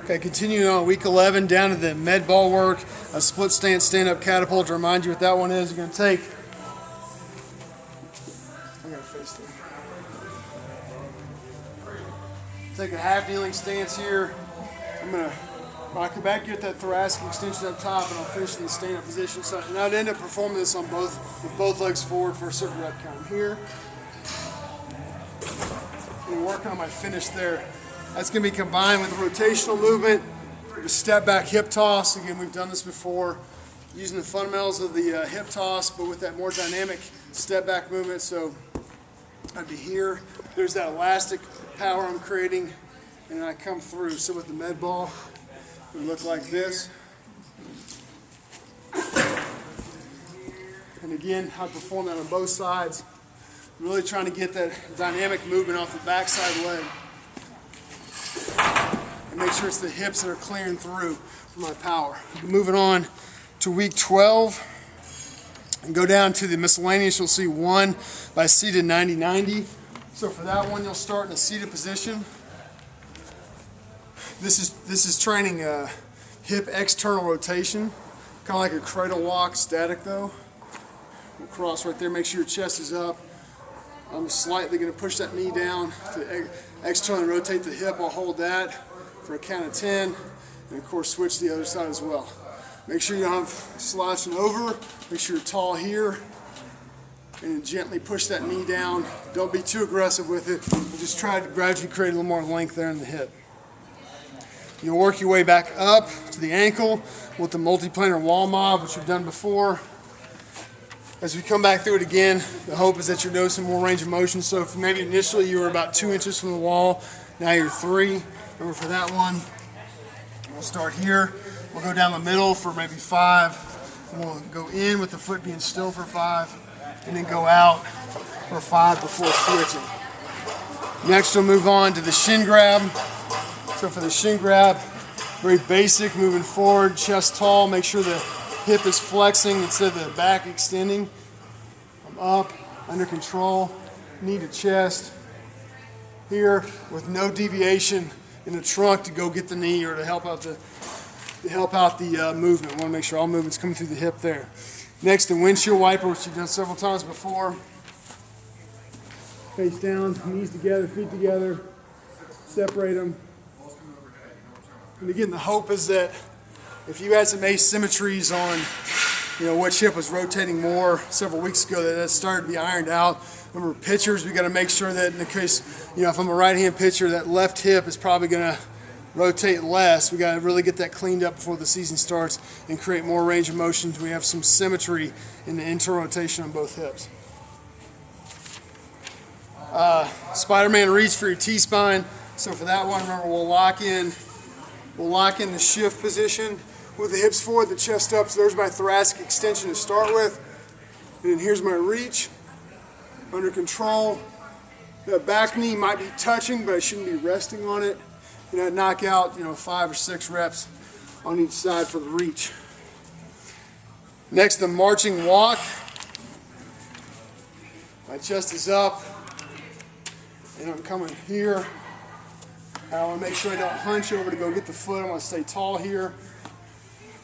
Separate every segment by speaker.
Speaker 1: Okay, continuing on week 11, down to the med ball work, a split stance stand-up catapult. To remind you what that one is, you're going to take, I got to face them. Take a half kneeling stance here. I'm going to rock it back, get that thoracic extension up top, and I'll finish in the stand-up position. So, and I'd end up performing this on with both legs forward for a certain rep count here. And working on my finish there. That's going to be combined with a rotational movement, a step back hip toss. Again, we've done this before, using the fundamentals of the hip toss, but with that more dynamic step back movement. So I'd be here. There's that elastic power I'm creating, and I come through. So with the med ball, it would look like this. And again, I perform that on both sides. Really trying to get that dynamic movement off the backside leg. And make sure it's the hips that are clearing through for my power. Moving on to week 12. And go down to the miscellaneous. You'll see one by seated 90-90. So for that one, you'll start in a seated position. This is training hip external rotation. Kind of like a cradle walk, static though. We'll cross right there, make sure your chest is up. I'm slightly going to push that knee down to externally rotate the hip. I'll hold that for a count of 10, and of course switch to the other side as well. Make sure you don't have slouching over. Make sure you're tall here, and then gently push that knee down. Don't be too aggressive with it. Just try to gradually create a little more length there in the hip. You'll work your way back up to the ankle with the multiplanar wall mob, which we've done before. As we come back through it again, the hope is that you're noticing more range of motion. So if maybe initially you were about 2 inches from the wall, now you're 3. Remember for that one, we'll start here. We'll go down the middle for maybe 5. And we'll go in with the foot being still for 5, and then go out for 5 before switching. Next we'll move on to the shin grab. So for the shin grab, very basic, moving forward, chest tall, make sure the hip is flexing instead of the back extending. I'm up, under control, knee to chest. Here, with no deviation in the trunk to go get the knee or to help out the movement. I want to make sure all movement's coming through the hip there. Next, the windshield wiper, which you've done several times before. Face down, knees together, feet together. Separate them. And again, the hope is that if you had some asymmetries on, which hip was rotating more several weeks ago, that started to be ironed out. Remember, pitchers, we got to make sure that in the case, if I'm a right-hand pitcher, that left hip is probably going to rotate less. We got to really get that cleaned up before the season starts and create more range of motion. We have some symmetry in the internal rotation on both hips. Spider-Man reach for your T-spine. So for that one, remember, we'll lock in the shift position with the hips forward, the chest up. So there's my thoracic extension to start with. And then here's my reach. Under control. The back knee might be touching, but I shouldn't be resting on it. I'd knock out 5 or 6 reps on each side for the reach. Next, the marching walk. My chest is up, and I'm coming here. I want to make sure I don't hunch over to go get the foot. I want to stay tall here.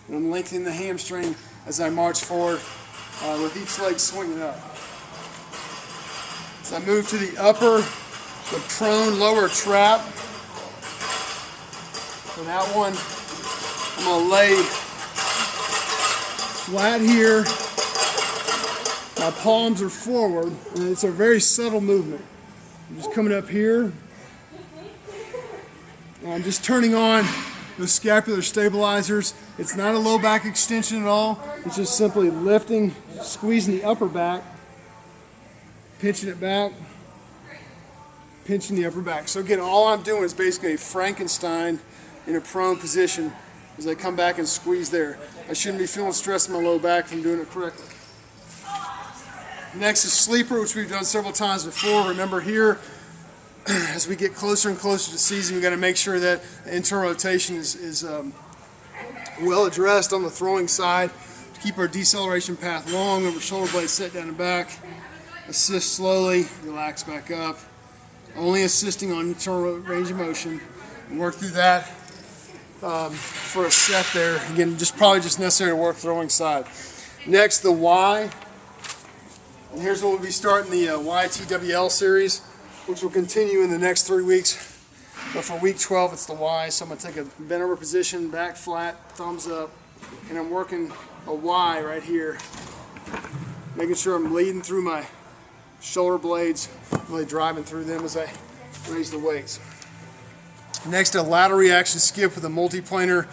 Speaker 1: And I'm lengthening the hamstring as I march forward with each leg swinging up. As I move to the upper, the prone lower trap. For that one, I'm going to lay flat here. My palms are forward, and it's a very subtle movement. I'm just coming up here. And I'm just turning on those scapular stabilizers. It's not a low back extension at all. It's just simply lifting, squeezing the upper back, pinching it back, pinching the upper back. So again, all I'm doing is basically a Frankenstein in a prone position as I come back and squeeze there. I shouldn't be feeling stress in my low back from doing it correctly. Next is sleeper, which we've done several times before. Remember here, as we get closer and closer to season, we've got to make sure that the internal rotation is well addressed on the throwing side to keep our deceleration path long. Remember, shoulder blades set down and back. Assist slowly, relax back up. Only assisting on internal range of motion. And work through that. for a set there. Again, probably just necessary to work throwing side. Next, the Y. And here's what we'll be starting the YTWL series, which will continue in the next 3 weeks. But for week 12, it's the Y. So I'm going to take a bent over position, back flat, thumbs up, and I'm working a Y right here, making sure I'm leading through my shoulder blades, really driving through them as I raise the weights. Next, a lateral reaction skip with a multiplanar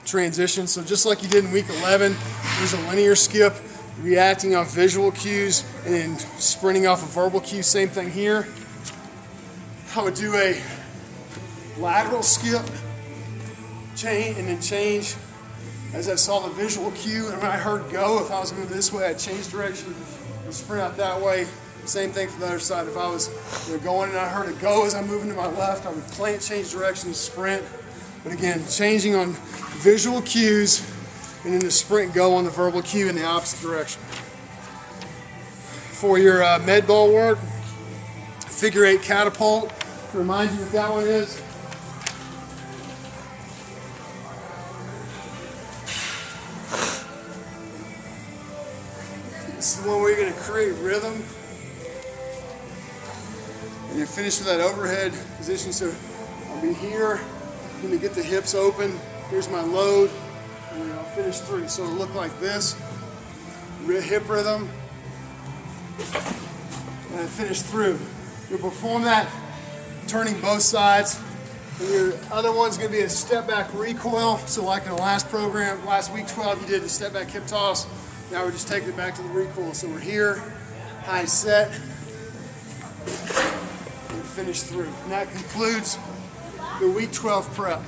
Speaker 1: transition. So just like you did in week 11, there's a linear skip, reacting off visual cues and sprinting off a verbal cue. Same thing here. I would do a lateral skip, change, and then change as I saw the visual cue. And when I heard go, if I was moving this way, I'd change direction and sprint out that way. Same thing for the other side. If I was going and I heard it go as I'm moving to my left, I would plant, change direction, sprint. But again, changing on visual cues, and then the sprint go on the verbal cue in the opposite direction. For your med ball work, figure 8 catapult. To remind you what that one is. This is the one where you're going to create rhythm. And you finish with that overhead position. So I'll be here, I'm going to get the hips open. Here's my load, and then I'll finish through. So it'll look like this. Hip rhythm, and I finish through. You'll perform that turning both sides. And your other one's going to be a step back recoil. So like in the last program, last week 12, you did the step back hip toss. Now we're just taking it back to the recoil. So we're here, high set, and finish through. And that concludes the week 12 prep.